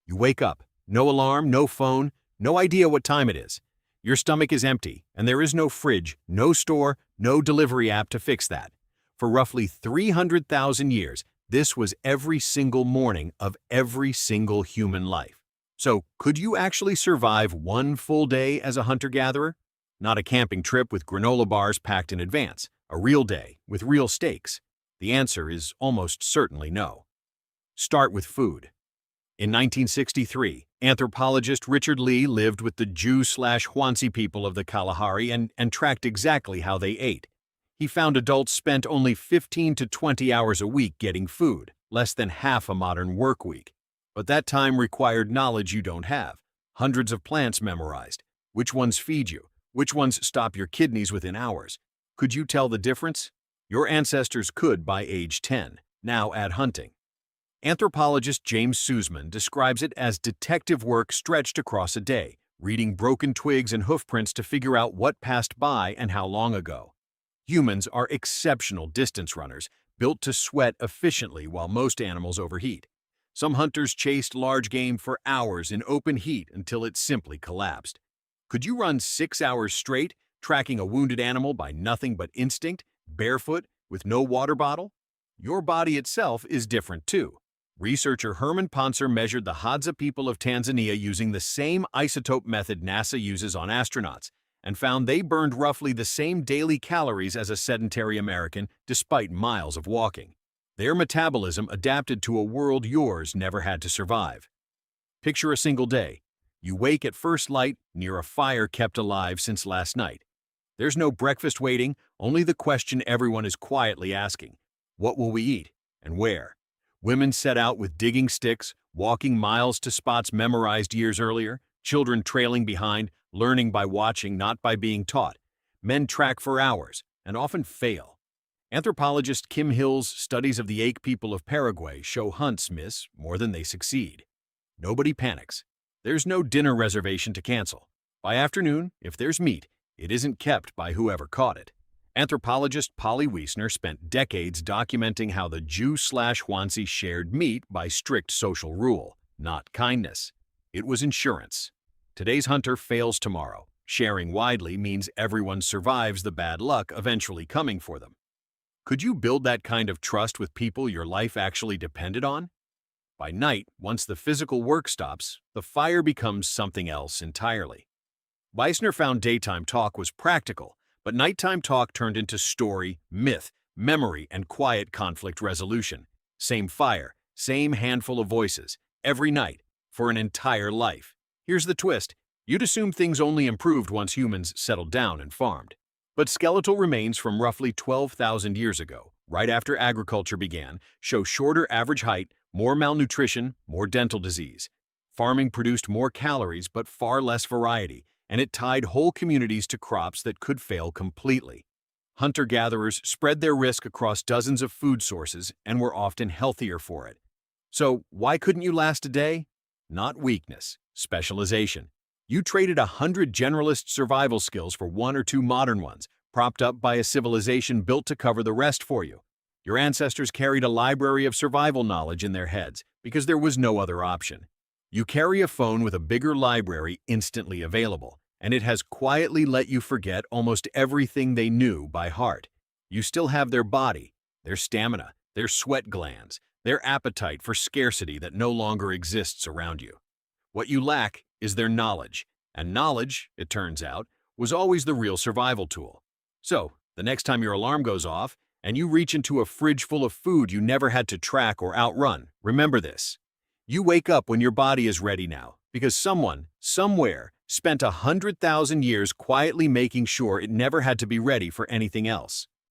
You wake up, no alarm, no phone, no idea what time it is. Your stomach is empty, and there is no fridge, no store, no delivery app to fix that. For roughly 300,000 years, this was every single morning of every single human life. So, could you actually survive one full day as a hunter-gatherer? Not a camping trip with granola bars packed in advance, a real day with real stakes. The answer is almost certainly no. Start with food. In 1963, anthropologist Richard Lee lived with the Jew/Hoansi people of the Kalahari and tracked exactly how they ate. He found adults spent only 15 to 20 hours a week getting food, less than half a modern work week. But that time required knowledge you don't have. Hundreds of plants memorized. Which ones feed you? Which ones stop your kidneys within hours? Could you tell the difference? Your ancestors could by age 10. Now add hunting. Anthropologist James Suzman describes it as detective work stretched across a day, reading broken twigs and hoofprints to figure out what passed by and how long ago. Humans are exceptional distance runners, built to sweat efficiently while most animals overheat. Some hunters chased large game for hours in open heat until it simply collapsed. Could you run 6 hours straight, tracking a wounded animal by nothing but instinct, barefoot, with no water bottle? Your body itself is different too. Researcher Herman Pontzer measured the Hadza people of Tanzania using the same isotope method NASA uses on astronauts, and found they burned roughly the same daily calories as a sedentary American despite miles of walking. Their metabolism adapted to a world yours never had to survive. Picture a single day. You wake at first light near a fire kept alive since last night. There's no breakfast waiting, only the question everyone is quietly asking. What will we eat? And where? Women set out with digging sticks, walking miles to spots memorized years earlier, children trailing behind, learning by watching, not by being taught. Men track for hours, and often fail. Anthropologist Kim Hill's studies of the Ache people of Paraguay show hunts miss more than they succeed. Nobody panics. There's no dinner reservation to cancel. By afternoon, if there's meat, it isn't kept by whoever caught it. Anthropologist Polly Wiessner spent decades documenting how the Jew/Hoansi shared meat by strict social rule, not kindness. It was insurance. Today's hunter fails tomorrow. Sharing widely means everyone survives the bad luck eventually coming for them. Could you build that kind of trust with people your life actually depended on? By night, once the physical work stops, the fire becomes something else entirely. Wiessner found daytime talk was practical, but nighttime talk turned into story, myth, memory, and quiet conflict resolution. Same fire, same handful of voices, every night, for an entire life. Here's the twist. You'd assume things only improved once humans settled down and farmed. But skeletal remains from roughly 12,000 years ago, right after agriculture began, show shorter average height, more malnutrition, more dental disease. Farming produced more calories but far less variety, and it tied whole communities to crops that could fail completely. Hunter-gatherers spread their risk across dozens of food sources and were often healthier for it. So, why couldn't you last a day? Not weakness, specialization. You traded 100 generalist survival skills for 1 or 2 modern ones, propped up by a civilization built to cover the rest for you. Your ancestors carried a library of survival knowledge in their heads because there was no other option. You carry a phone with a bigger library instantly available, and it has quietly let you forget almost everything they knew by heart. You still have their body, their stamina, their sweat glands, their appetite for scarcity that no longer exists around you. What you lack is their knowledge, and knowledge, it turns out, was always the real survival tool. So, the next time your alarm goes off and you reach into a fridge full of food you never had to track or outrun, remember this. You wake up when your body is ready now, because someone, somewhere, spent 100,000 years quietly making sure it never had to be ready for anything else.